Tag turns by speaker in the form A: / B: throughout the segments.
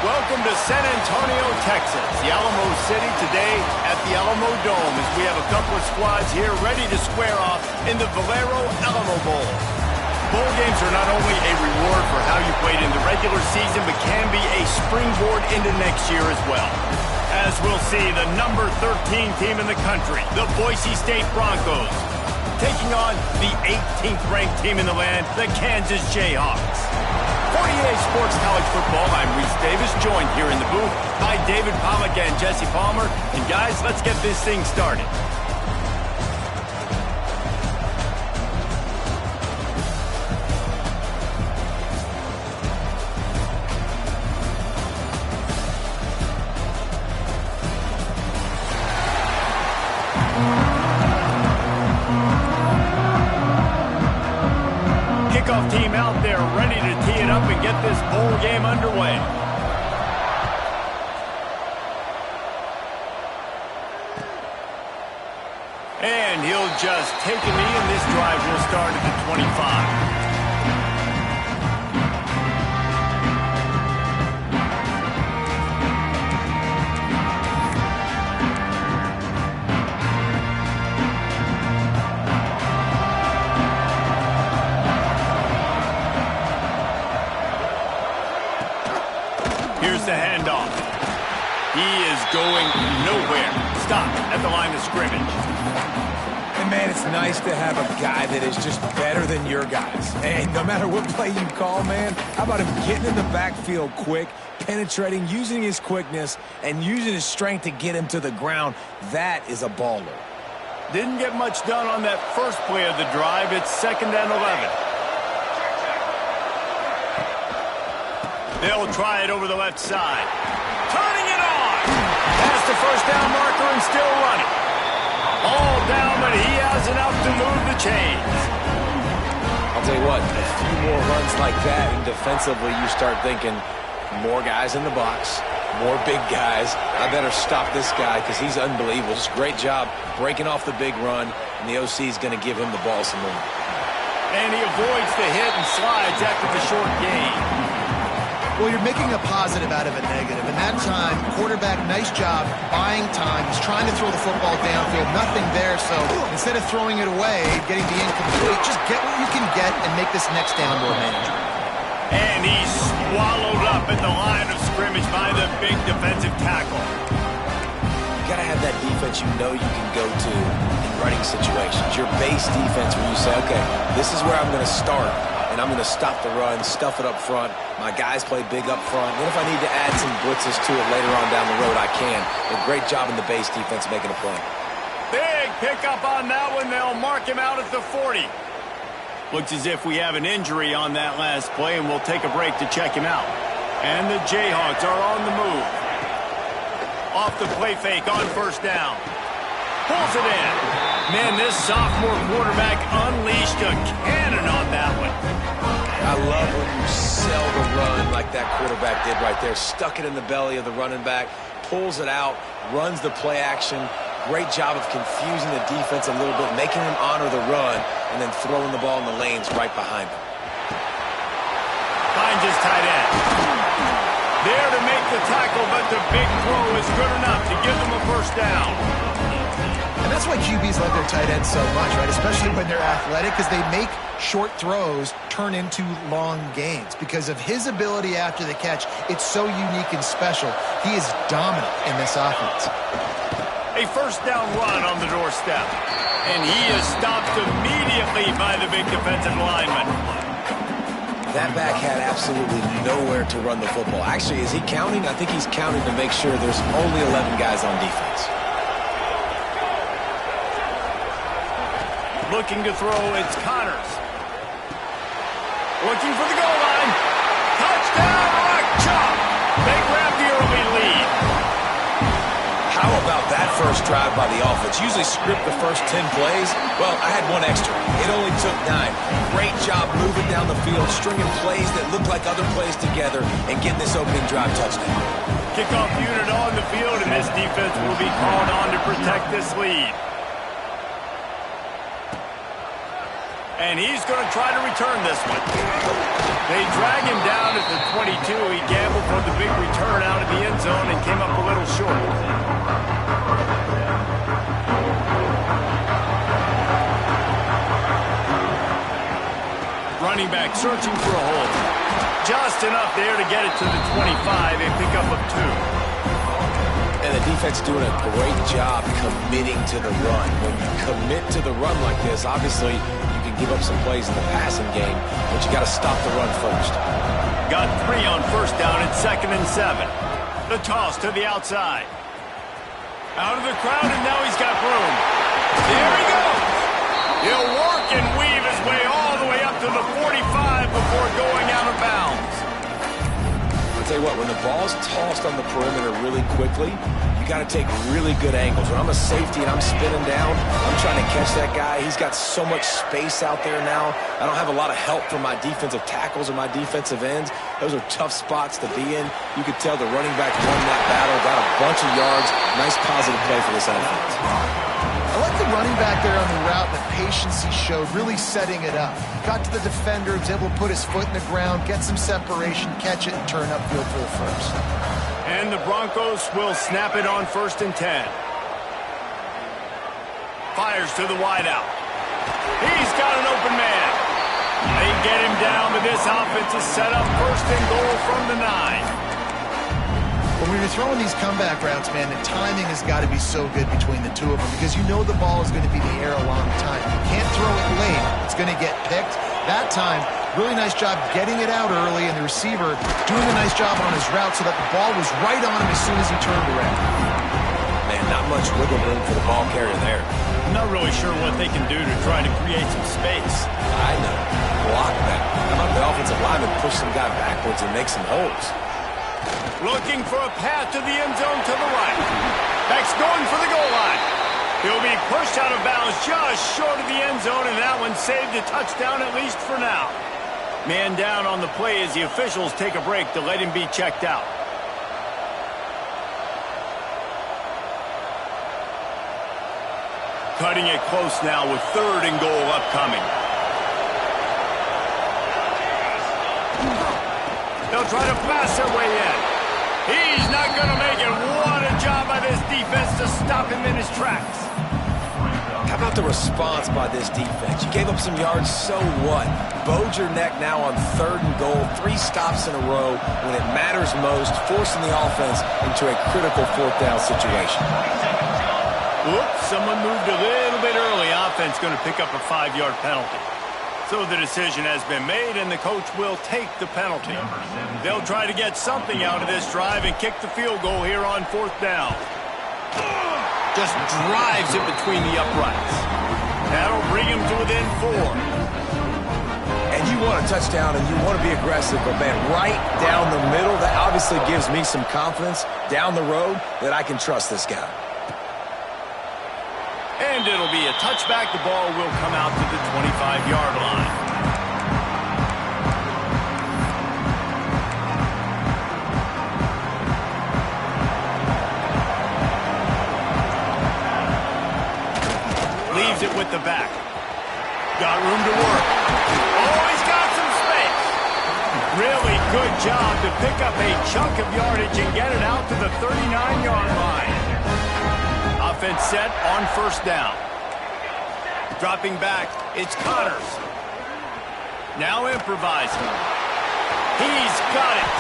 A: Welcome to San Antonio, Texas, the Alamo City today at the Alamo Dome as we have a couple of squads here ready to square off in the Valero Alamo Bowl. Bowl games are not only a reward for how you played in the regular season, but can be a springboard into next year as well. As we'll see, the number 13 team in the country, the Boise State Broncos, taking on the 18th ranked team in the land, the Kansas Jayhawks. 48 Sports College Football, I'm Reese Davis, joined here in the booth by David Pollack and Jesse Palmer. And guys, let's get this thing started. Kickoff team out there ready to tee it up and get this bowl game underway. And he'll just take a knee, and this drive will start at the 25. Here's the handoff. He is going nowhere. Stop at the line of scrimmage.
B: And, man, it's nice to have a guy that is just better than your guys. Hey, no matter what play you call, man, how about him getting in the backfield quick, penetrating, using his quickness, and using his strength to get him to the ground? That is a baller.
A: Didn't get much done on that first play of the drive. It's 2nd and 11. They'll try it over the left side. Turning it on. Past the first down marker and still running. All down, but he has enough to move the chains.
B: I'll tell you what, a few more runs like that, and defensively you start thinking more guys in the box, more big guys. I better stop this guy because he's unbelievable. Just great job breaking off the big run, and the OC is going to give him the ball some more.
A: And he avoids the hit and slides after the short gain.
C: Well, you're making a positive out of a negative. And that time, quarterback, nice job, buying time. He's trying to throw the football downfield. Nothing there, so instead of throwing it away, getting the incomplete, just get what you can get and make this next down more manageable.
A: And he's swallowed up at the line of scrimmage by the big defensive tackle.
B: You got to have that defense you know you can go to in running situations. Your base defense where you say, okay, this is where I'm going to start. And I'm going to stop the run, stuff it up front. My guys play big up front. Then if I need to add some blitzes to it later on down the road, I can. A great job in the base defense making a play.
A: Big pickup on that one. They'll mark him out at the 40. Looks as if we have an injury on that last play, and we'll take a break to check him out. And the Jayhawks are on the move. Off the play fake on first down. Pulls it in. Man, this sophomore quarterback unleashed a cannon on that one.
B: I love when you sell the run like that quarterback did right there. Stuck it in the belly of the running back, pulls it out, runs the play action. Great job of confusing the defense a little bit, making them honor the run, and then throwing the ball in the lanes right behind him.
A: Finds his tight end. There to make the tackle, but the big throw is good enough to give them a first down.
C: And that's why QBs love their tight ends so much, right? Especially when they're athletic, because they make short throws turn into long gains. Because of his ability after the catch, it's so unique and special. He is dominant in this offense.
A: A first down run on the doorstep. And he is stopped immediately by the big defensive lineman.
B: That back had absolutely nowhere to run the football. Actually, is he counting? I think he's counting to make sure there's only 11 guys on defense.
A: Looking to throw, it's Connors. Looking for the goal line. Touchdown, Rock Chalk. They grab the early lead.
B: How about that first drive by the offense? Usually script the first 10 plays. Well, I had one extra. It only took 9. Great job moving down the field, stringing plays that look like other plays together, and getting this opening drive touchdown.
A: Kickoff unit on the field, and this defense will be called on to protect this lead. And he's going to try to return this one. They drag him down at the 22. He gambled for the big return out of the end zone and came up a little short. Running back searching for a hole. Just enough there to get it to the 25, a pickup of 2.
B: And the defense doing a great job committing to the run. When you commit to the run like this, obviously you can give up some plays in the passing game, but you got to stop the run first.
A: Got 3 on first down at 2nd and 7. The toss to the outside. Out of the crowd, and now he's got room. There he goes. He'll work and weave his way all the way up to the 45 before going out of bounds.
B: I'll tell you what, when the ball's tossed on the perimeter really quickly, you got to take really good angles. When I'm a safety and I'm spinning down, I'm trying to catch that guy. He's got so much space out there now. I don't have a lot of help from my defensive tackles or my defensive ends. Those are tough spots to be in. You could tell the running back won that battle, got a bunch of yards. Nice positive play for this offense.
C: I like the running back there on the route, the patience he showed, really setting it up. Got to the defender, was able to put his foot in the ground, get some separation, catch it, and turn upfield for the first.
A: And the Broncos will snap it on 1st and 10. Fires to the wideout. He's got an open man. They get him down, but this offense is set up 1st and goal from the 9.
C: When you're throwing these comeback routes, man, the timing has got to be so good between the two of them because you know the ball is going to be in the air a long time. You can't throw it late. It's going to get picked. That time, really nice job getting it out early, and the receiver doing a nice job on his route so that the ball was right on him as soon as he turned around.
B: Man, not much wiggle room for the ball carrier there.
A: I'm not really sure what they can do to try to create some space.
B: I know. Block that. How about the offensive lineman push some guy backwards and make some holes?
A: Looking for a path to the end zone to the right. Beck's going for the goal line. He'll be pushed out of bounds just short of the end zone, and that one saved a touchdown at least for now. Man down on the play as the officials take a break to let him be checked out. Cutting it close now with 3rd and goal upcoming. They'll try to pass their way in. He's not going to make it. What a job by this defense to stop him in his tracks.
B: How about the response by this defense? You gave up some yards, so what? Bowed your neck now on 3rd and goal, 3 stops in a row when it matters most, forcing the offense into a critical 4th down situation.
A: Oops, someone moved a little bit early. Offense going to pick up a 5-yard penalty. So the decision has been made, and the coach will take the penalty. They'll try to get something out of this drive and kick the field goal here on 4th down. Just drives it between the uprights. That'll bring him to within 4.
B: And you want a touchdown, and you want to be aggressive, but, man, right down the middle, that obviously gives me some confidence down the road that I can trust this guy.
A: And it'll be a touchback. The ball will come out to the 25-yard line. Leaves it with the back. Got room to work. Oh, he's got some space. Really good job to pick up a chunk of yardage and get it out to the 39-yard line. Offense set on 1st down. Dropping back, it's Connors. Now improvising. He's got it.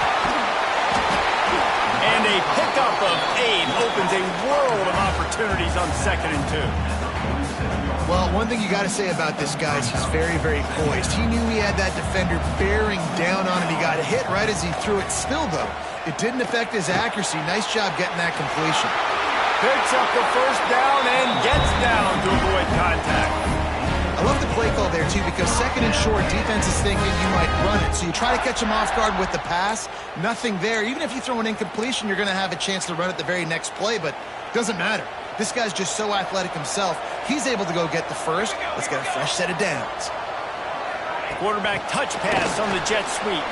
A: And a pickup of 8 opens a world of opportunities on 2nd and 2.
C: Well, one thing you got to say about this guy is he's very, very poised. He knew he had that defender bearing down on him. He got hit right as he threw it. Still, though, it didn't affect his accuracy. Nice job getting that completion.
A: Picks up the 1st down and gets down to avoid contact.
C: I love the play call there, too, because 2nd and short, defense is thinking you might run it. So you try to catch him off guard with the pass. Nothing there. Even if you throw an incompletion, you're going to have a chance to run it the very next play, but it doesn't matter. This guy's just so athletic himself. He's able to go get the first. Let's get a fresh set of downs.
A: Quarterback touch pass on the jet sweep.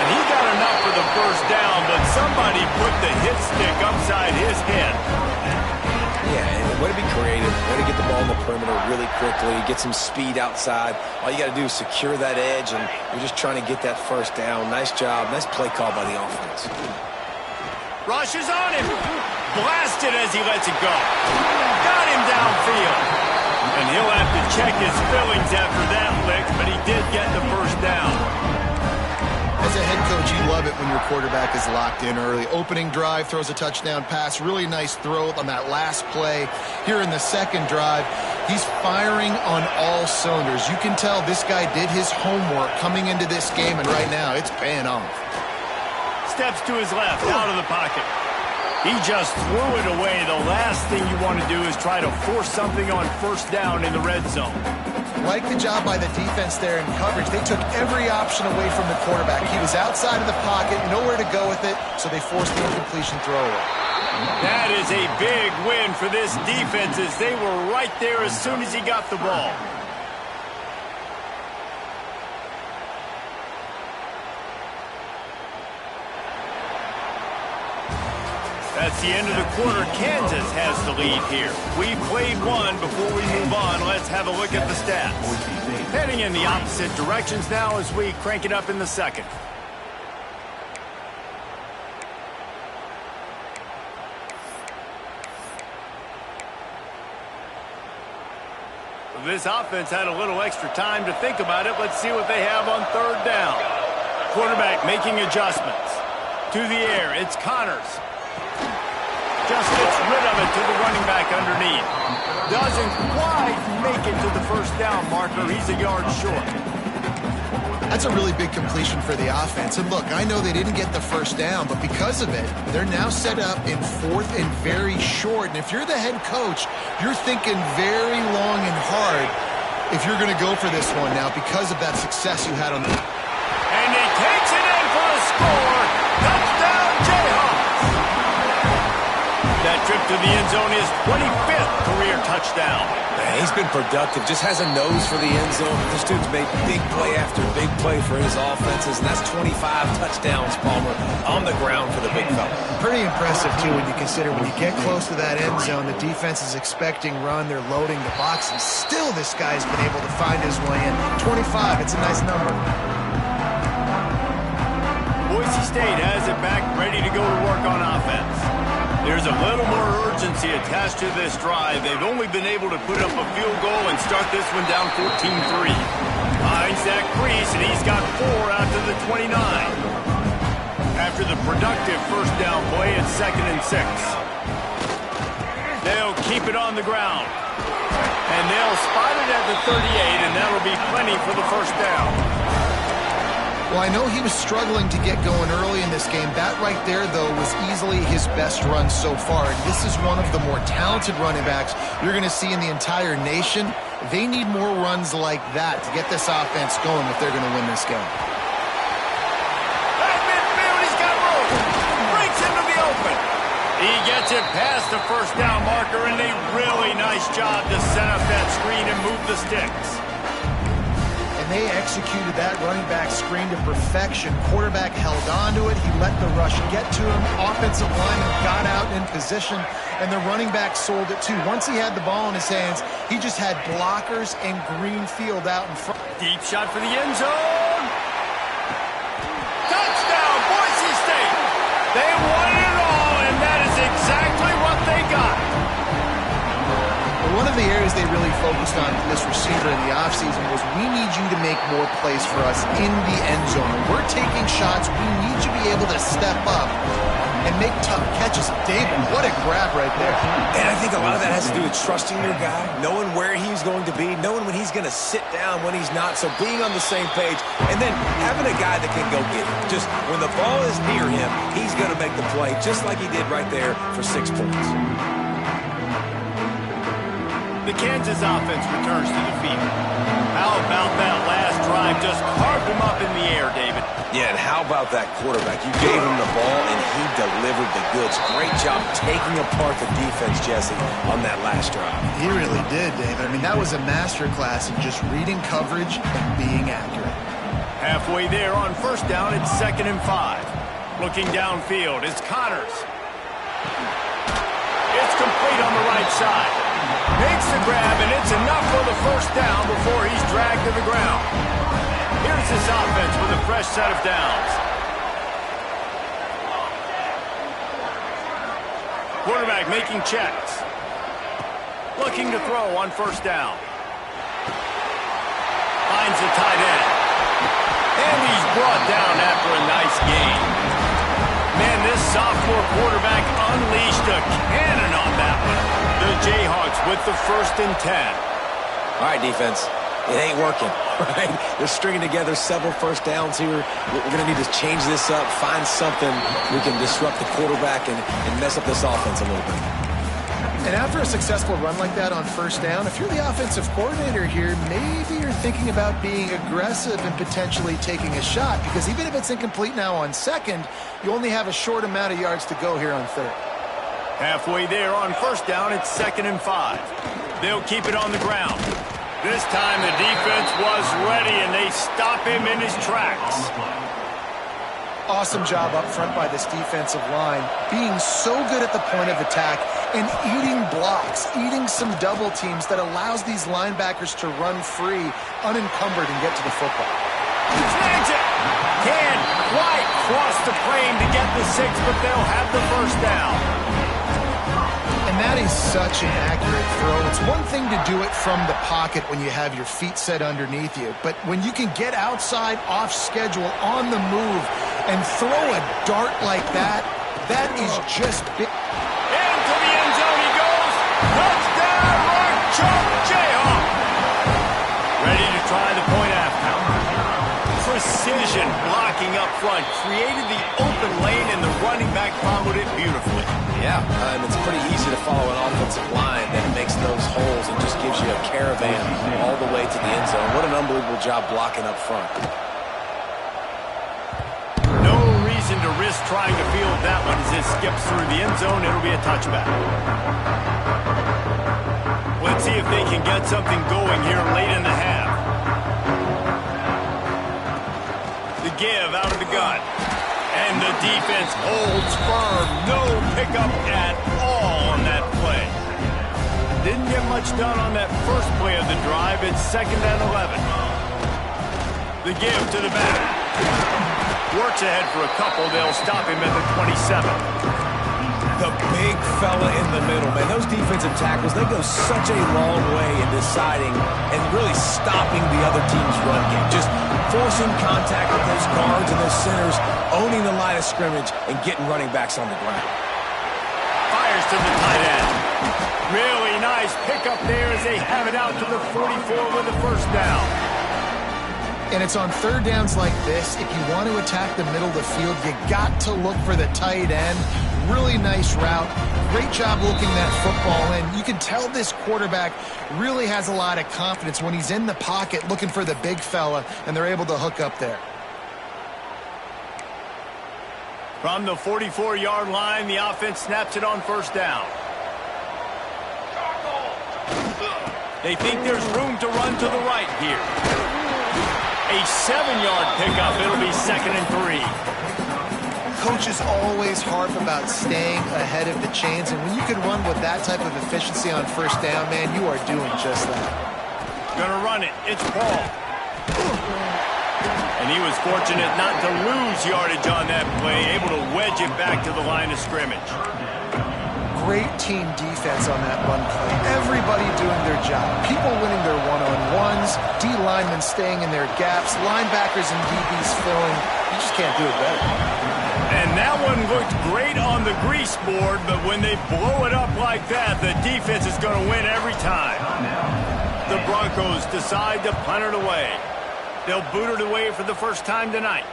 A: He got enough for the 1st down, but somebody put the hit stick upside his head.
B: Yeah, and way to be creative, way to get the ball in the perimeter really quickly, get some speed outside. All you got to do is secure that edge, and you're just trying to get that first down. Nice job. Nice play call by the offense.
A: Rushes on him. Blasted as he lets it go. Got him downfield. And he'll have to check his fillings after that lick, but he did get the first down.
C: As a head coach, you love it when your quarterback is locked in early. Opening drive, throws a touchdown pass. Really nice throw on that last play. Here in the second drive, he's firing on all cylinders. You can tell this guy did his homework coming into this game, and right now it's paying off.
A: Steps to his left, out of the pocket. He just threw it away. The last thing you want to do is try to force something on first down in the red zone.
C: Like the job by the defense there in coverage. They took every option away from the quarterback. He was outside of the pocket, nowhere to go with it, so they forced the incompletion throw away.
A: That is a big win for this defense as they were right there as soon as he got the ball. That's the end of the quarter. Kansas has the lead here. We've played one. Before we move on, let's have a look at the stats. Heading in the opposite directions now as we crank it up in the second. This offense had a little extra time to think about it. Let's see what they have on third down. Quarterback making adjustments. To the air, it's Connors. Just gets rid of it to the running back underneath. Doesn't quite make it to the first down marker. He's a yard short.
C: That's a really big completion for the offense. And look, I know they didn't get the first down, but because of it, they're now set up in fourth and very short. And if you're the head coach, you're thinking very long and hard if you're going to go for this one now because of that success you had on the...
A: And he takes it in for a score. Touchdown, Jayhawks. That trip to the end zone is 25th career touchdown.
B: Man, he's been productive, just has a nose for the end zone. This dude's made big play after big play for his offenses, and that's 25 touchdowns, Palmer, on the ground for the big fella.
C: Pretty impressive, too, when you consider when you get close to that end zone, the defense is expecting run, they're loading the box, and still this guy's been able to find his way in. 25, it's a nice number.
A: Boise State has it back, ready to go to work on offense. There's a little more urgency attached to this drive. They've only been able to put up a field goal and start this one down 14-3. Finds that crease, and he's got 4 out to the 29. After the productive first down play, it's 2nd and 6. They'll keep it on the ground. And they'll spot it at the 38, and that'll be plenty for the first down.
C: Well, I know he was struggling to get going early in this game. That right there, though, was easily his best run so far. And this is one of the more talented running backs you're going to see in the entire nation. They need more runs like that to get this offense going if they're going to win this game.
A: Back midfield, he's got room. Breaks into the open. He gets it past the first down marker, and a really nice job to set up that screen and move the sticks.
C: They executed that running back screen to perfection. Quarterback held on to it. He let the rush get to him. Offensive lineman got out in position, and the running back sold it too. Once he had the ball in his hands, he just had blockers and green field out in front.
A: Deep shot for the end zone. Touchdown, Boise State. They won it all, and that is exactly what they got.
C: One of the areas they really focused on this receiver in the offseason was we need you to make more plays for us in the end zone. When we're taking shots, we need you to be able to step up and make tough catches. David, what a grab right there.
B: And I think a lot of that has to do with trusting your guy, knowing where he's going to be, knowing when he's going to sit down, when he's not. So being on the same page, and then having a guy that can go get it. Just when the ball is near him, he's going to make the play, just like he did right there for 6 points.
A: The Kansas offense returns to the field. How about that last drive? Just carved him up in the air, David.
B: Yeah, and how about that quarterback? You gave him the ball, and he delivered the goods. Great job taking apart the defense, Jesse, on that last drive.
C: He really did, David. I mean, that was a masterclass in just reading coverage and being accurate.
A: Halfway there on first down, it's 2nd and 5. Looking downfield, it's Connors. It's complete on the right side. Makes the grab, and it's enough for the first down before he's dragged to the ground. Here's this offense with a fresh set of downs. Quarterback making checks. Looking to throw on first down. Finds the tight end. And he's brought down after a nice gain. Man, this sophomore quarterback unleashed a cannon on that one. The Jayhawks with the 1st and 10.
B: All right, defense. It ain't working, right? They're stringing together several first downs here. We're going to need to change this up, find something we can disrupt the quarterback and mess up this offense a little bit.
C: And after a successful run like that on first down, if you're the offensive coordinator here, maybe you're thinking about being aggressive and potentially taking a shot, because even if it's incomplete now on second, you only have a short amount of yards to go here on third.
A: Halfway there on first down, it's 2nd and 5. They'll keep it on the ground. This time the defense was ready, and they stop him in his tracks.
C: Awesome job up front by this defensive line, being so good at the point of attack and eating blocks, eating some double teams that allows these linebackers to run free, unencumbered, and get to the football.
A: Snags it! Can't quite cross the plane to get the 6, but they'll have the first down.
C: And that is such an accurate throw. It's one thing to do it from the pocket when you have your feet set underneath you, but when you can get outside, off schedule, on the move, and throw a dart like that, that is just big.
A: Into the end zone he goes. Touchdown, Mark Chuck Jayhawk. Ready to try the point after. Precision blocking up front created the open lane, and the running back followed it beautifully.
B: Yeah, and it's pretty easy to follow an offensive line that makes those holes and just gives you a caravan all the way to the end zone. What an unbelievable job blocking up front.
A: No reason to risk trying to field that one as it skips through the end zone. It'll be a touchback. Let's see if they can get something going here late in the half. The give out of the gun. And the defense holds firm. No pickup at all on that play. Didn't get much done on that first play of the drive. It's 2nd and 11. The give to the back. Works ahead for a couple. They'll stop him at the 27.
B: The big fella in the middle, man. Those defensive tackles, they go such a long way in deciding and really stopping the other team's run game. Just forcing contact with those guards and those centers, owning the line of scrimmage, and getting running backs on the ground.
A: Fires to the tight end. Really nice pickup there as they have it out to the 44 with the first down.
C: And it's on third downs like this, if you want to attack the middle of the field, you got to look for the tight end. Really nice route. Great job looking that football in. You can tell this quarterback really has a lot of confidence when he's in the pocket looking for the big fella, and they're able to hook up there.
A: From the 44-yard line, the offense snaps it on first down. They think there's room to run to the right here. A 7-yard pickup. It'll be 2nd and 3.
C: Coaches always harp about staying ahead of the chains, and when you can run with that type of efficiency on first down, man, you are doing just that.
A: Gonna run it. It's Paul. And he was fortunate not to lose yardage on that play, able to wedge it back to the line of scrimmage.
C: Great team defense on that run play. Everybody doing their job. People winning their one-on-ones, D linemen staying in their gaps, linebackers and DBs filling. You just can't do it better.
A: And that one looked great on the grease board, but when they blow it up like that, the defense is going to win every time. The Broncos decide to punt it away. They'll boot it away for the first time tonight.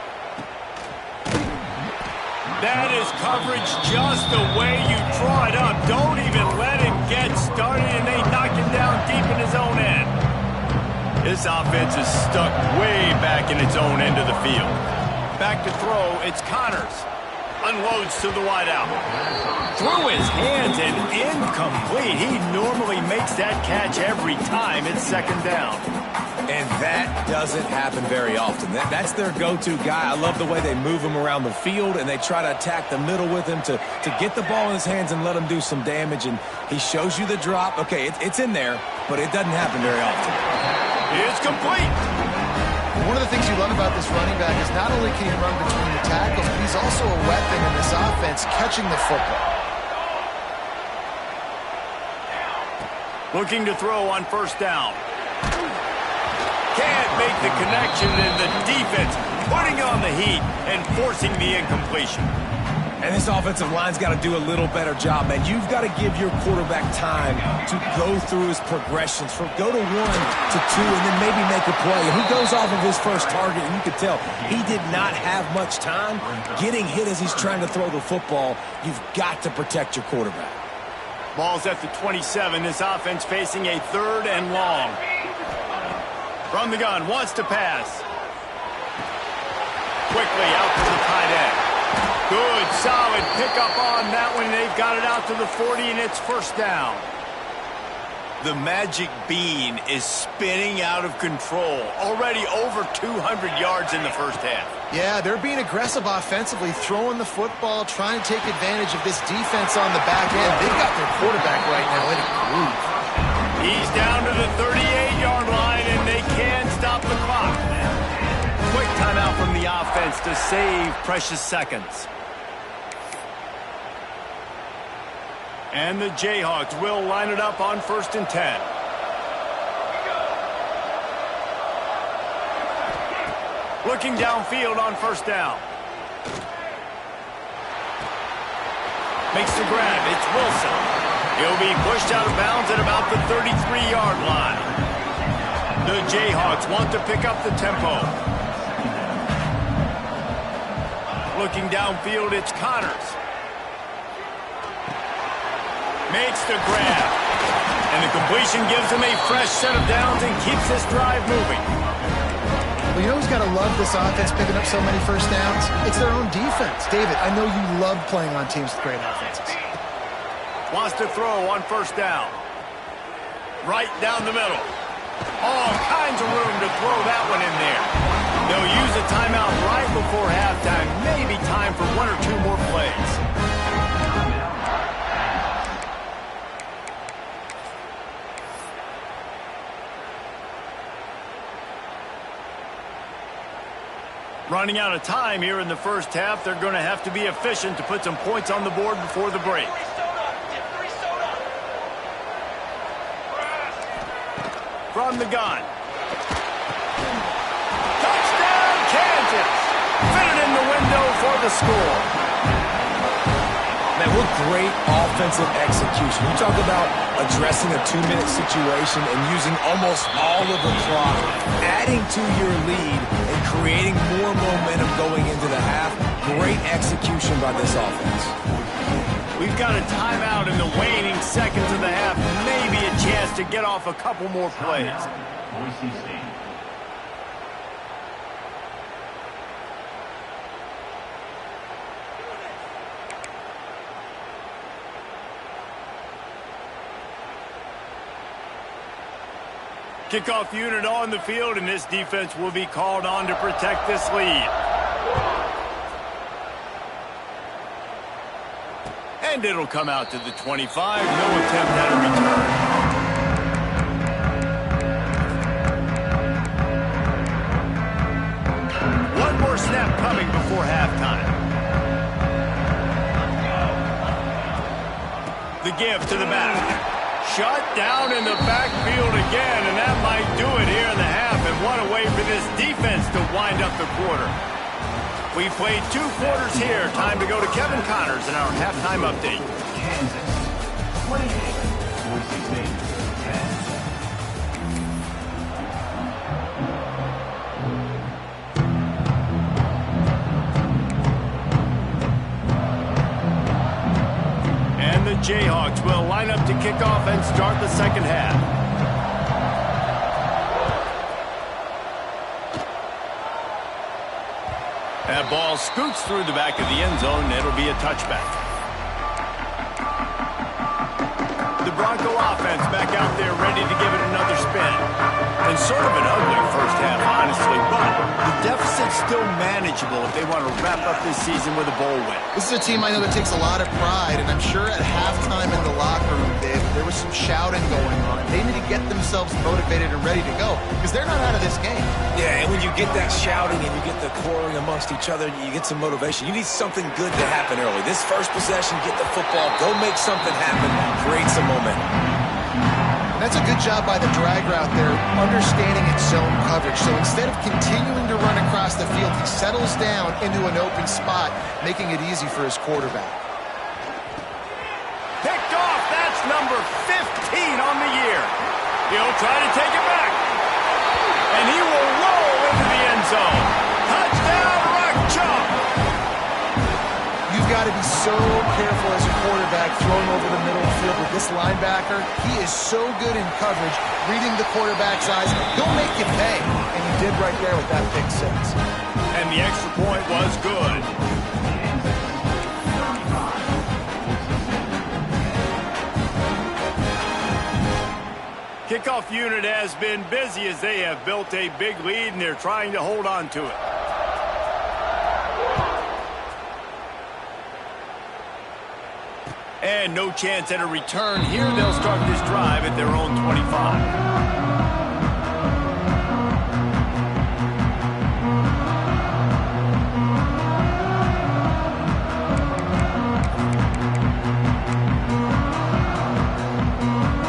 A: That is coverage just the way you draw it up. Don't even let him get started, and they knock him down deep in his own end. This offense is stuck way back in its own end of the field. Back to throw, it's Connors. Unloads to the wideout. Through his hands and incomplete. He normally makes that catch every time. It's 2nd down.
B: And That doesn't happen very often. That's their go-to guy. I love the way they move him around the field, and they try to attack the middle with him to get the ball in his hands and let him do some damage. And he shows you the drop. Okay, it's in there, but it doesn't happen very often.
A: It's complete.
C: One of the things you love about this running back is not only can he run between the tackles, but he's also a weapon in this offense catching the football.
A: Looking to throw on first down. Can't make the connection, and the defense putting on the heat and forcing the incompletion.
B: And this offensive line's got to do a little better job, man. You've got to give your quarterback time to go through his progressions, from go to 1 to 2, and then maybe make a play. And he goes off of his first target, and you can tell he did not have much time getting hit as he's trying to throw the football. You've got to protect your quarterback.
A: Ball's at the 27. This offense facing a 3rd and long. From the gun, wants to pass. Quickly out to the tight end. Good, solid pickup on that one. They've got it out to the 40, and it's first down. The magic bean is spinning out of control. Already over 200 yards in the first half.
C: Yeah, they're being aggressive offensively, throwing the football, trying to take advantage of this defense on the back end. They've got their quarterback right now in a groove.
A: He's down to the 38-yard line, and they can stop the clock. Quick timeout from the offense to save precious seconds. And the Jayhawks will line it up on 1st and 10. Looking downfield on first down. Makes the grab. It's Wilson. He'll be pushed out of bounds at about the 33-yard line. The Jayhawks want to pick up the tempo. Looking downfield, it's Connors. Makes the grab. And the completion gives him a fresh set of downs and keeps this drive moving.
C: Well, you know who's got to love this offense picking up so many first downs? It's their own defense. David, I know you love playing on teams with great offenses.
A: Wants to throw on first down. Right down the middle. All kinds of room to throw that one in there. They'll use a timeout right before halftime. Maybe time for 1 or 2 more plays. Running out of time here in the first half. They're going to have to be efficient to put some points on the board before the break. From the gun. Touchdown, Kansas! Fitted in the window for the score.
B: Man, what great offensive execution. You talk about addressing a 2-minute situation and using almost all of the clock, adding to your lead and creating more momentum going into the half. Great execution by this offense.
A: We've got a timeout in the waning seconds of the half. Maybe a chance to get off a couple more plays.
D: Boise State.
A: Kickoff unit on the field, and this defense will be called on to protect this lead. And it'll come out to the 25. No attempt at a return. One more snap coming before halftime. The give to the back. Shut down in the backfield again, and that might do it here in the half. And what a way for this defense to wind up the quarter. We played 2 quarters here. Time to go to Kevin Connors in our halftime update.
D: Kansas 28, Boise State 10.
A: And the Jayhawks will line up to kick off and start the second half. That ball scoots through the back of the end zone, and it'll be a touchback. The Bronco offense back out there ready to give it another spin. And sort of an ugly first half, honestly, but the deficit's still manageable if they want to wrap up this season with a bowl win.
C: This is a team I know that takes a lot of pride, and I'm sure at halftime in the locker room, Dave, there was some shouting going on. They need to get themselves motivated and ready to go because they're not out of this game.
B: Yeah, and when you get that shouting and you get the quarreling amongst each other, you get some motivation. You need something good to happen early. This first possession, get the football, go make something happen, create some momentum.
C: And that's a good job by the drag route there, understanding its zone coverage. So instead of continuing to run across the field, he settles down into an open spot, making it easy for his quarterback.
A: Picked off. That's number 15 on the year. He'll try to take it back. And he will roll into the end zone. Touchdown, Rock Chalk.
C: You've got to be so careful as a quarterback throwing over the middle of the field with this linebacker. He is so good in coverage, reading the quarterback's eyes. He'll make you pay. And he did right there with that pick six.
A: And the extra point was good. Kickoff unit has been busy as they have built a big lead and they're trying to hold on to it. And no chance at a return here. They'll start this drive at their own 25.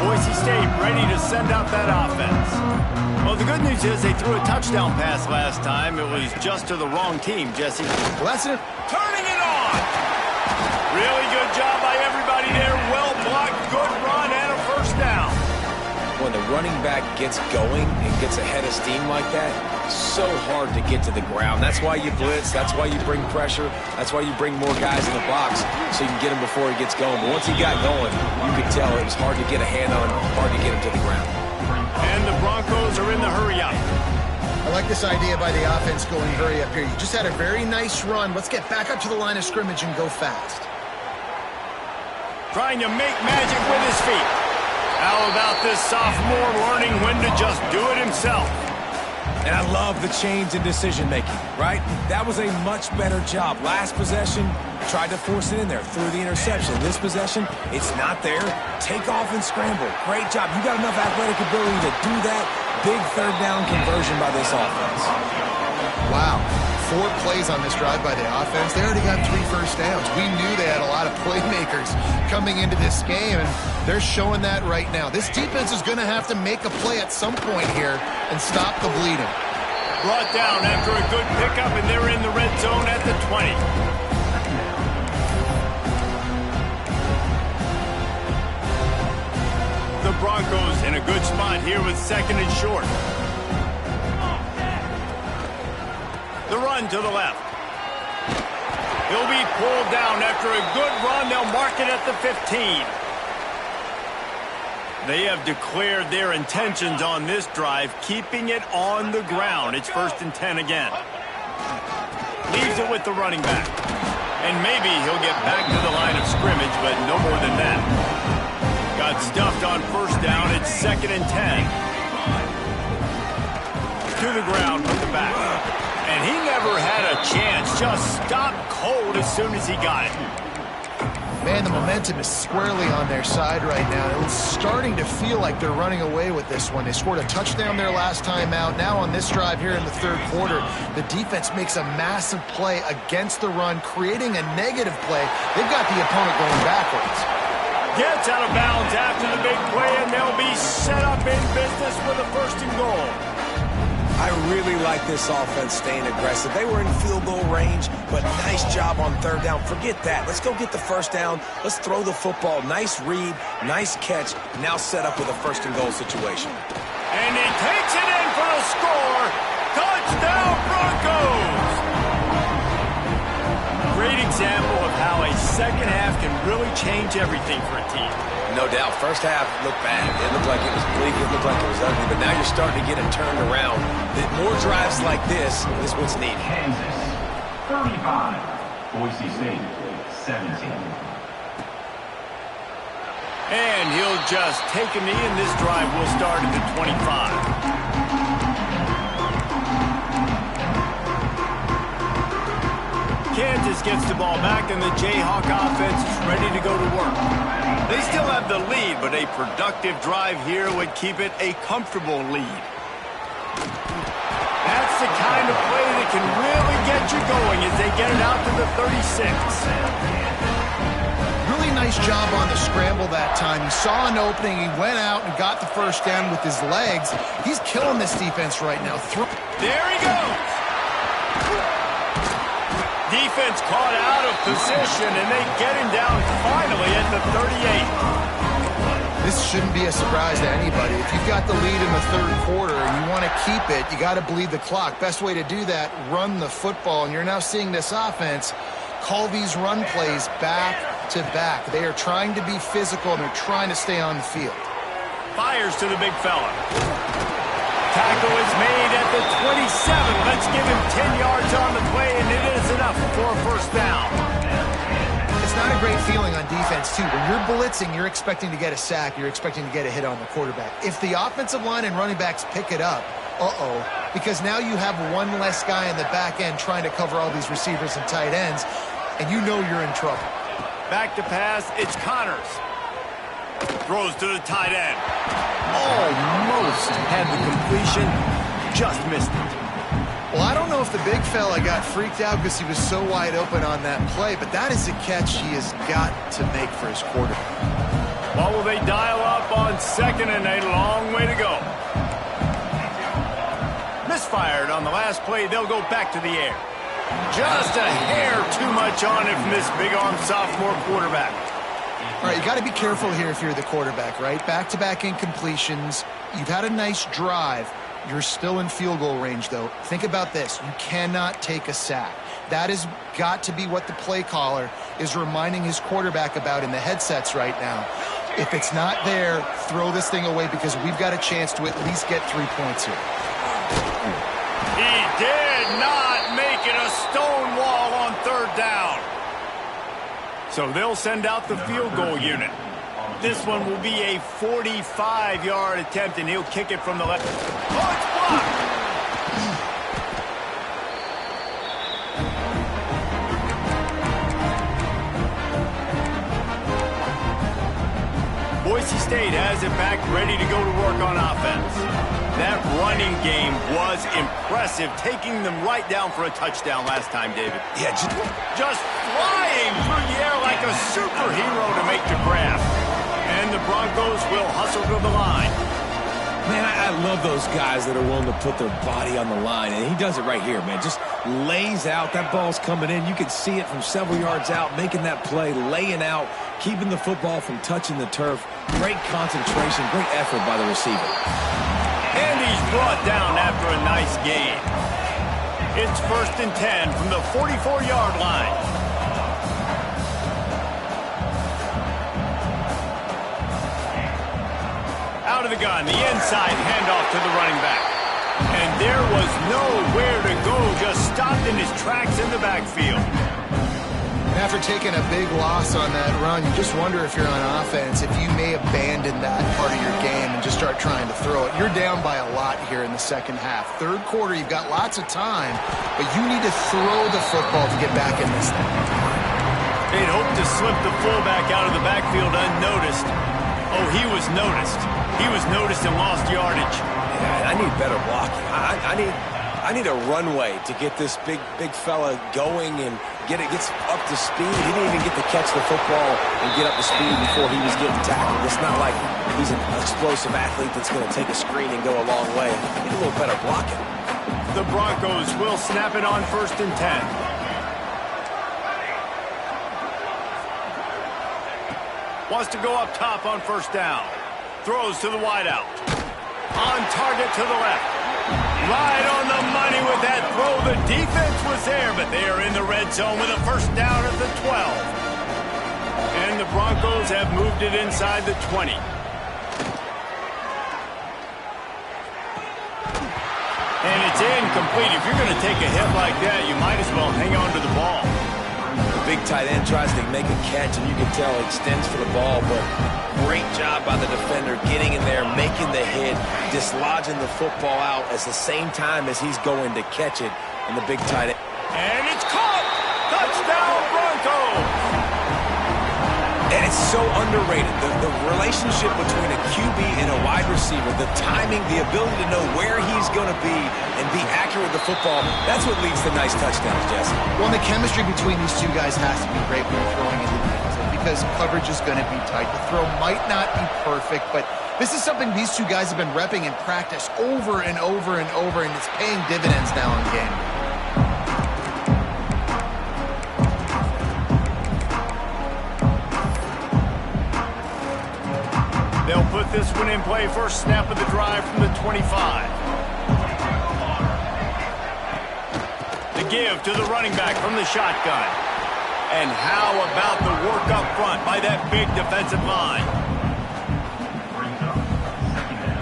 A: Boise State ready to send out that offense. Well, the good news is they threw a touchdown pass last time. It was just to the wrong team, Jesse.
C: Well, that's it.
A: Turning it on. Really good job by everybody there. Well blocked, good run, and a first down.
B: When the running back gets going and gets ahead of steam like that, it's so hard to get to the ground. That's why you blitz. That's why you bring pressure. That's why you bring more guys in the box so you can get him before he gets going. But once he got going, you could tell it was hard to get a hand on him, hard to get him to the ground.
A: And the Broncos are in the hurry-up.
C: I like this idea by the offense going hurry up here. You just had a very nice run. Let's get back up to the line of scrimmage and go fast.
A: Trying to make magic with his feet. How about this sophomore learning when to just do it himself?
B: And I love the change in decision-making, right? That was a much better job. Last possession, tried to force it in there, threw the interception. This possession, it's not there. Take off and scramble. Great job. You got enough athletic ability to do that. Big third down conversion by this offense.
C: Wow. 4 plays on this drive by the offense. They already got 3 first downs. We knew they had a lot of playmakers coming into this game, and they're showing that right now. This defense is going to have to make a play at some point here and stop the bleeding.
A: Brought down after a good pickup, and they're in the red zone at the 20. The Broncos in a good spot here with second and short. The run to the left. He'll be pulled down after a good run. They'll mark it at the 15. They have declared their intentions on this drive, keeping it on the ground. It's 1st and 10 again. Leaves it with the running back. And maybe he'll get back to the line of scrimmage, but no more than that. Got stuffed on first down. It's 2nd and 10. To the ground with the back. And he never had a chance. Just stopped cold as soon as he got it.
C: Man, the momentum is squarely on their side right now. It's starting to feel like they're running away with this one. They scored a touchdown their last time out. Now on this drive here in the 3rd quarter, the defense makes a massive play against the run, creating a negative play. They've got the opponent going backwards.
A: Gets out of bounds after the big play, and they'll be set up in business with a 1st and goal.
B: I really like this offense staying aggressive. They were in field goal range, but nice job on 3rd down. Forget that. Let's go get the 1st down. Let's throw the football. Nice read, nice catch. Now set up with a 1st and goal situation.
A: And he takes it in for a score. Touchdown, Broncos! Great example of how a second half can really change everything for a team.
B: No doubt. First half looked bad. It looked like it was bleak. It looked like it was ugly. But now you're starting to get it turned around. More drives like this is what's needed.
D: Kansas, 35. Boise State, 17.
A: And he'll just take a knee, and this drive will start at the 25. Kansas gets the ball back, and the Jayhawk offense is ready to go to work. They still have the lead, but a productive drive here would keep it a comfortable lead. That's the kind of play that can really get you going as they get it out to the 36.
C: Really nice job on the scramble that time. He saw an opening. He went out and got the first down with his legs. He's killing this defense right now.
A: There he goes. Defense caught out of position, and they get him down finally at the 38.
C: This shouldn't be a surprise to anybody. If you've got the lead in the third quarter and you want to keep it, you got to bleed the clock. Best way to do that, run the football. And you're now seeing this offense call these run plays back to back. They are trying to be physical, and they're trying to stay on the field.
A: Fires to the big fella. Tackle is made at the 27. Let's give him 10 yards on the play, and it is enough for a first down.
C: It's not a great feeling on defense, too. When you're blitzing, you're expecting to get a sack. You're expecting to get a hit on the quarterback. If the offensive line and running backs pick it up, because now you have one less guy in the back end trying to cover all these receivers and tight ends, and you know you're in trouble.
A: Back to pass, it's Connors. Throws to the tight end. Almost had the completion, just missed it.
C: Well, I don't know if the big fella got freaked out because he was so wide open on that play, but that is a catch he has got to make for his quarterback.
A: What will they dial up on second and a long way to go? Misfired on the last play. They'll go back to the air. Just a hair too much on it from this big-arm sophomore quarterback.
C: All right, you got to be careful here if you're the quarterback, right? Back-to-back incompletions. You've had a nice drive. You're still in field goal range, though. Think about this. You cannot take a sack. That has got to be what the play caller is reminding his quarterback about in the headsets right now. If it's not there, throw this thing away because we've got a chance to at least get 3 points here.
A: He did not make it a stone wall on third down. So they'll send out the field goal unit. This one will be a 45-yard attempt, and he'll kick it from the left. Oh, it's blocked! Boise State has it back, ready to go to work on offense. That running game was impressive, taking them right down for a touchdown last time, David.
B: Yeah,
A: just flying through the air like a superhero to make the grab. And the Broncos will hustle to the line.
B: Man, I love those guys that are willing to put their body on the line, and he does it right here, man. Just lays out. That ball's coming in. You can see it from several yards out, making that play, laying out, keeping the football from touching the turf. Great concentration, great effort by the receiver.
A: And he's brought down after a nice gain. It's 1st and 10 from the 44-yard line. Out of the gun, the inside handoff to the running back. And there was nowhere to go, just stopped in his tracks in the backfield.
C: And after taking a big loss on that run, you just wonder if you're on offense, if you may abandon that part of your game and just start trying to throw it. You're down by a lot here in the second half. Third quarter, you've got lots of time, but you need to throw the football to get back in this thing.
A: They'd hoped to slip the fullback out of the backfield unnoticed. Oh, he was noticed. He was noticed and lost yardage.
B: Yeah, I need better blocking. I need a runway to get this big fella going and gets up to speed. He didn't even get to catch the football and get up to speed before he was getting tackled. It's not like he's an explosive athlete that's going to take a screen and go a long way. Need a little better blocking.
A: The Broncos will snap it on 1st and 10. Wants to go up top on 1st down. Throws to the wideout. On target to the left. Right on the money with that throw. The defense was there, but they are in the red zone with a 1st down at the 12. And the Broncos have moved it inside the 20. And it's incomplete. If you're going to take a hit like that, you might as well hang on to the ball.
B: big tight end tries to make a catch, and you can tell he extends for the ball, but great job by the defender getting in there, making the hit, dislodging the football out at the same time as he's going to catch it, and the big tight end.
A: And it's caught! Touchdown Broncos!
B: And it's so underrated, the relationship between a QB and a wide receiver, the timing, the ability to know where he's going to be and be accurate with the football, that's what leads to nice touchdowns, Jesse.
C: Well, the chemistry between these two guys has to be great when they're throwing into the end zone because coverage is going to be tight. The throw might not be perfect, but this is something these two guys have been repping in practice over and over and over, and it's paying dividends now in game.
A: They'll put this one in play. First snap of the drive from the 25. The give to the running back from the shotgun. And how about the work up front by that big defensive line?
D: Brings up second down.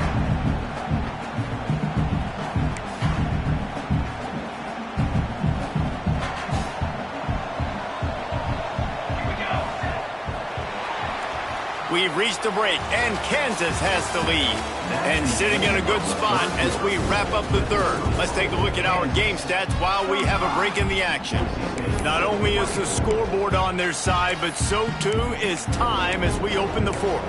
D: Here we go.
A: We've reached the break, and Kansas has the lead. And sitting in a good spot as we wrap up the third. Let's take a look at our game stats while we have a break in the action. Not only is the scoreboard on their side, but so too is time as we open the fourth.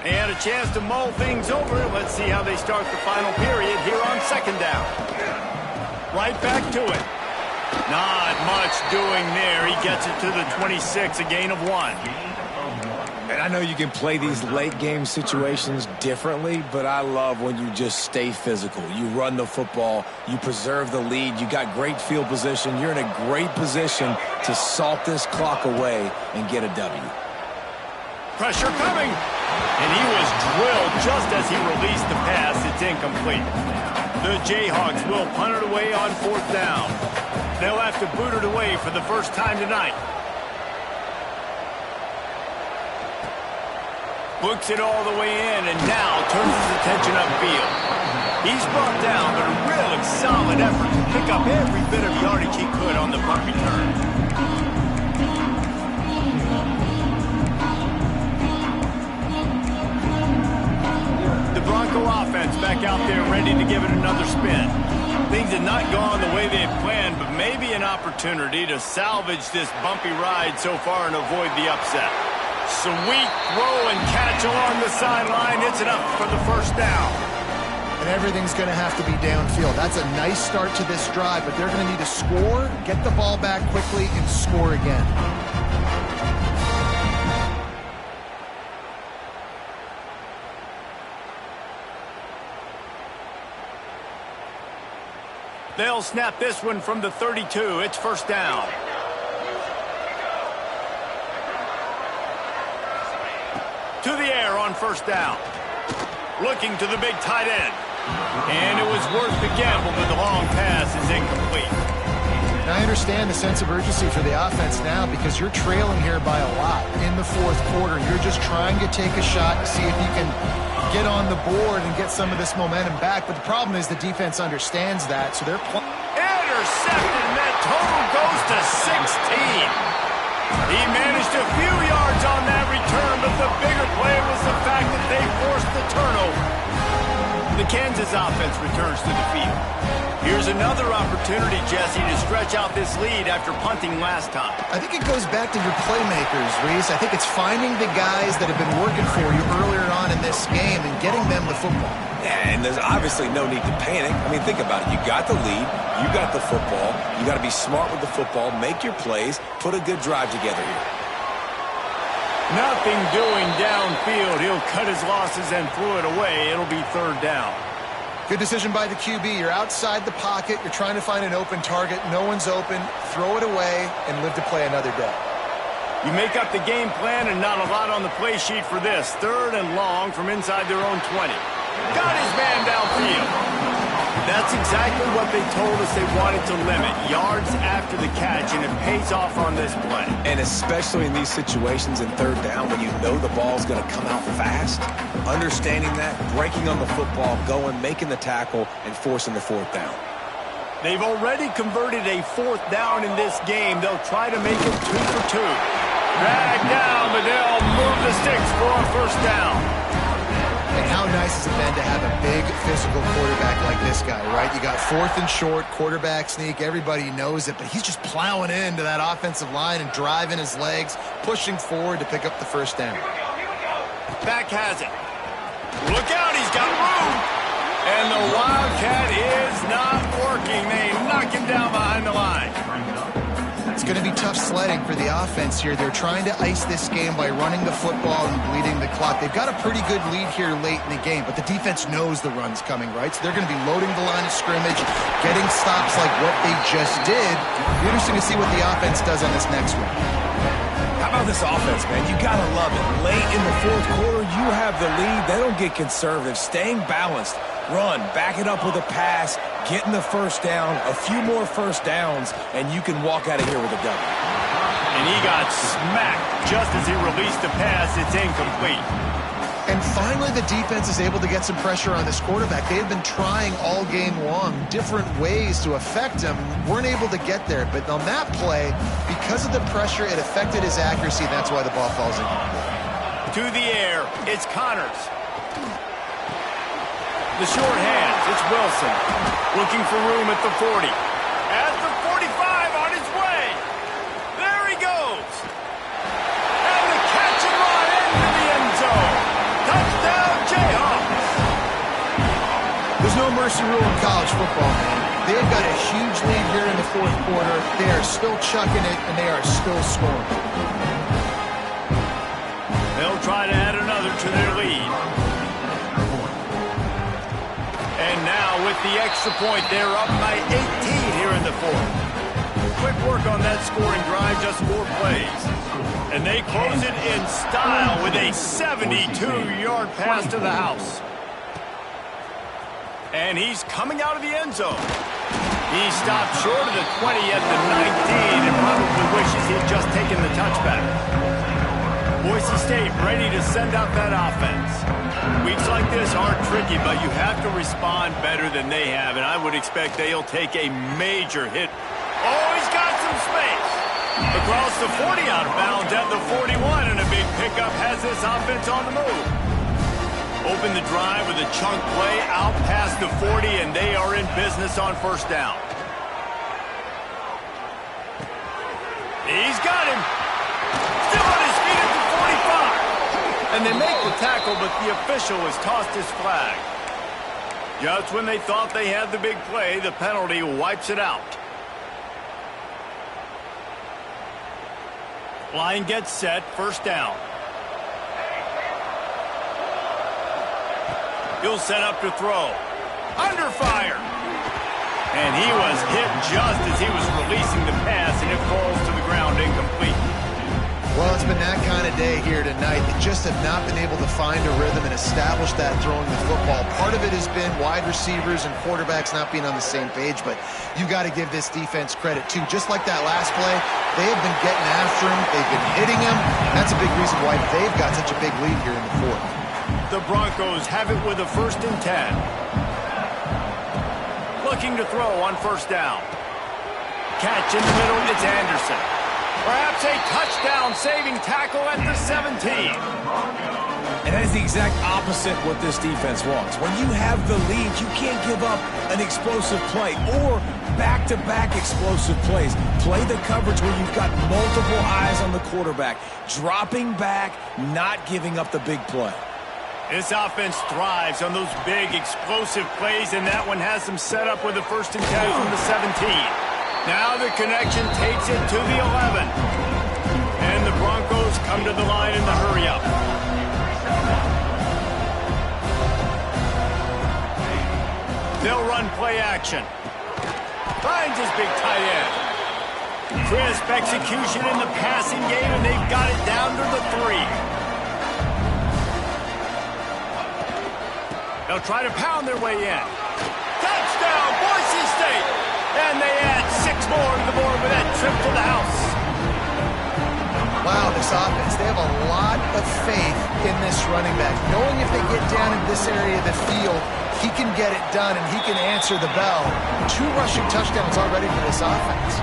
A: They had a chance to mull things over. Let's see how they start the final period here on second down. Right back to it. Not much doing there. He gets it to the 26, a gain of 1.
B: And I know you can play these late game situations differently, but I love when you just stay physical. You run the football, you preserve the lead, you got great field position, you're in a great position to salt this clock away and get a W.
A: Pressure coming, and he was drilled just as he released the pass. It's incomplete. The Jayhawks will punt it away on fourth down. They'll have to boot it away for the first time tonight. Books it all the way in, and now turns his attention upfield. He's brought down, but a really solid effort to pick up every bit of yardage he could on the punt return. The Bronco offense back out there ready to give it another spin. Things had not gone the way they had planned, but maybe an opportunity to salvage this bumpy ride so far and avoid the upset. Sweet throw and catch along the sideline. It's enough for the first down.
C: And everything's going to have to be downfield. That's a nice start to this drive, but they're going to need to score, get the ball back quickly, and score again.
A: They'll snap this one from the 32. It's first down. To the air on first down. Looking to the big tight end. And it was worth the gamble, but the long pass is incomplete.
C: And I understand the sense of urgency for the offense now because you're trailing here by a lot in the fourth quarter. You're just trying to take a shot to see if you can get on the board and get some of this momentum back. But the problem is the defense understands that, so they're
A: intercepted, and that total goes to 16. He managed a few yards on that return, but the bigger play was the fact that they forced the turnover. The Kansas offense returns to the field. Here's another opportunity, Jesse, to stretch out this lead after punting last time.
C: I think it goes back to your playmakers, Reese. I think it's finding the guys that have been working for you earlier on in this game and getting them the football.
B: Yeah, and there's obviously no need to panic. I mean, think about it. You got the lead. You got the football. You got to be smart with the football. Make your plays. Put a good drive together here.
A: Nothing doing downfield. He'll cut his losses and throw it away. It'll be third down.
C: Good decision by the QB. You're outside the pocket. You're trying to find an open target. No one's open. Throw it away and live to play another day.
A: You make up the game plan and not a lot on the play sheet for this. Third and long from inside their own 20. Got his man downfield. That's exactly what they told us they wanted to limit. Yards after the catch, and it pays off on this play.
B: And especially in these situations in third down when you know the ball's going to come out fast, understanding that, breaking on the football, going, making the tackle, and forcing the fourth down.
A: They've already converted a 4th down in this game. They'll try to make it 2 for 2. Drag down, but they'll move the sticks for a 1st down.
C: And how nice has it been to have a big physical quarterback like this guy, right? You got 4th and short, quarterback sneak, everybody knows it, but he's just plowing into that offensive line and driving his legs, pushing forward to pick up the 1st down.
A: Back has it. Look out, he's got room. And the Wildcat is not working. They knock him down behind the line.
C: It's going to be tough sledding for the offense here. They're trying to ice this game by running the football and bleeding the clock. They've got a pretty good lead here late in the game, but the defense knows the run's coming, right? So they're going to be loading the line of scrimmage, getting stops like what they just did. It'll be interesting to see what the offense does on this next one.
B: How about this offense, man? You got to love it. Late in the 4th quarter, you have the lead. They don't get conservative. Staying balanced. Run, back it up with a pass, getting the 1st down, a few more 1st downs, and you can walk out of here with a W.
A: And he got smacked just as he released the pass. It's incomplete.
C: And finally, the defense is able to get some pressure on this quarterback. They have been trying all game long different ways to affect him. Weren't able to get there. But on that play, because of the pressure, it affected his accuracy. That's why the ball falls in.
A: To the air, it's Connors. The short hands, it's Wilson. Looking for room at the 40. At the 45, on his way. There he goes. And the catch and run into the end zone. Touchdown, Jayhawks.
C: There's no mercy rule in college football, man. They've got a huge lead here in the 4th quarter. They are still chucking it, and they are still scoring.
A: They'll try to add another to their lead. And now with the extra point, they're up by 18 here in the 4th. Quick work on that scoring drive, just 4 plays. And they close it in style with a 72-yard pass to the house. And he's coming out of the end zone. He stopped short of the 20 at the 19 and probably wishes he had just taken the touchback. Boise State ready to send out that offense. Weeks like this aren't tricky, but you have to respond better than they have, and I would expect they'll take a major hit. Oh, he's got some space. Across the 40 out of bounds at the 41, and a big pickup has this offense on the move. Open the drive with a chunk play out past the 40, and they are in business on 1st down. He's got him. Still on his feet at the 45. And they make the tackle, but the official has tossed his flag. Just when they thought they had the big play, the penalty wipes it out. Line gets set, 1st down. He'll set up to throw. Under fire. And he was hit just as he was releasing the pass, and it falls to the ground incomplete.
C: Well, it's been that kind of day here tonight. They just have not been able to find a rhythm and establish that throwing the football. Part of it has been wide receivers and quarterbacks not being on the same page, but you've got to give this defense credit, too. Just like that last play, they have been getting after him. They've been hitting him. That's a big reason why they've got such a big lead here in the 4th.
A: The Broncos have it with a 1st and 10. Looking to throw on 1st down. Catch in the middle, it's Anderson. Perhaps a touchdown-saving tackle at the 17.
B: And that is the exact opposite what this defense wants. When you have the lead, you can't give up an explosive play or back-to-back explosive plays. Play the coverage where you've got multiple eyes on the quarterback, dropping back, not giving up the big play.
A: This offense thrives on those big, explosive plays, and that one has them set up with a 1st and 10 from the 17. Now the connection takes it to the 11. And the Broncos come to the line in the hurry-up. They'll run play action. Finds his big tight end. Crisp execution in the passing game, and they've got it down to the 3. They'll try to pound their way in. Touchdown, Boise State! And they add 6 more to the board with that trip to the house.
C: Wow, this offense, they have a lot of faith in this running back. Knowing if they get down in this area of the field, he can get it done, and he can answer the bell. 2 rushing touchdowns already for this offense.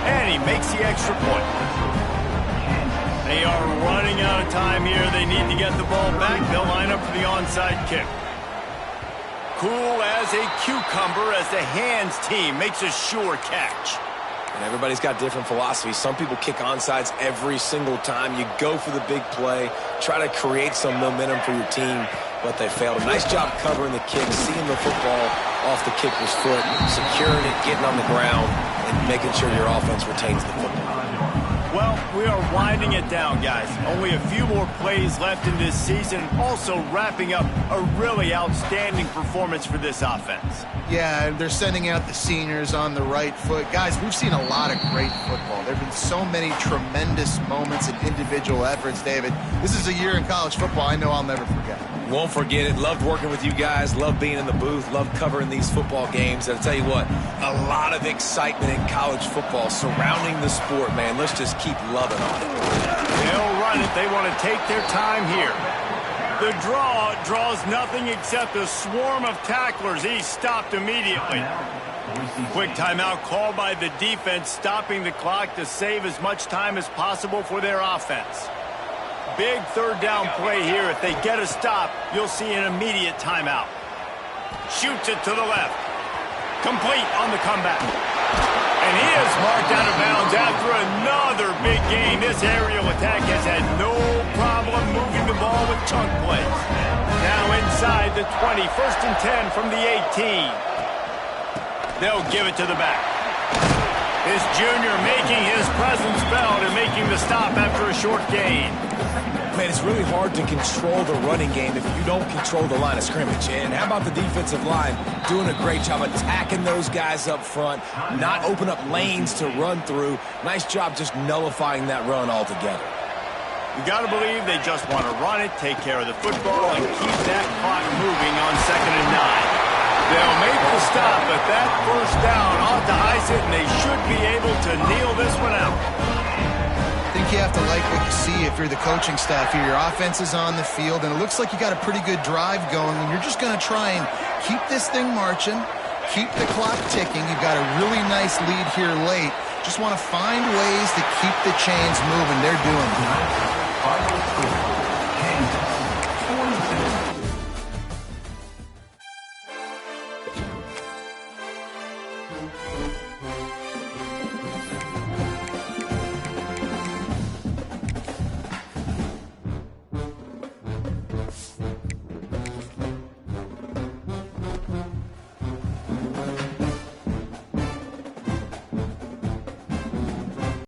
A: And he makes the extra point. They are running out of time here. They need to get the ball back. They'll line up for the onside kick. Cool as a cucumber as the hands team makes a sure catch.
B: And everybody's got different philosophies. Some people kick onsides every single time. You go for the big play, try to create some momentum for your team, but they failed. A nice job covering the kick, seeing the football off the kicker's foot, securing it, getting on the ground, and making sure your offense retains the football.
A: Well, we are winding it down, guys. Only a few more plays left in this season. Also wrapping up a really outstanding performance for this offense.
C: Yeah, they're sending out the seniors on the right foot. Guys, we've seen a lot of great football. There have been so many tremendous moments and individual efforts, David. This is a year in college football I know I'll never forget.
B: Won't forget it. Loved working with you guys. Loved being in the booth. Loved covering these football games. And I'll tell you what, a lot of excitement in college football surrounding the sport, man. Let's just keep loving on it.
A: They'll run it. They want to take their time here. The draw draws nothing except a swarm of tacklers. He's stopped immediately. Quick timeout called by the defense, stopping the clock to save as much time as possible for their offense. Big third down play here. If they get a stop, you'll see an immediate timeout. Shoots it to the left. Complete on the comeback. And he is marked out of bounds after another big gain. This aerial attack has had no problem moving the ball with chunk plays. Now inside the 20, 1st and 10 from the 18. They'll give it to the back. This junior making his presence felt and making the stop after a short gain.
B: Man, it's really hard to control the running game if you don't control the line of scrimmage. And how about the defensive line doing a great job attacking those guys up front, not open up lanes to run through. Nice job just nullifying that run altogether.
A: You got to believe they just want to run it, take care of the football, and keep that clock moving on 2nd and 9. They'll make the stop, but that first down ought to ice it, and they should be able to kneel this one out.
C: I think you have to like what you see if you're the coaching staff here. Your offense is on the field, and it looks like you got a pretty good drive going, and you're just going to try and keep this thing marching, keep the clock ticking. You've got a really nice lead here late. Just want to find ways to keep the chains moving. They're doing it.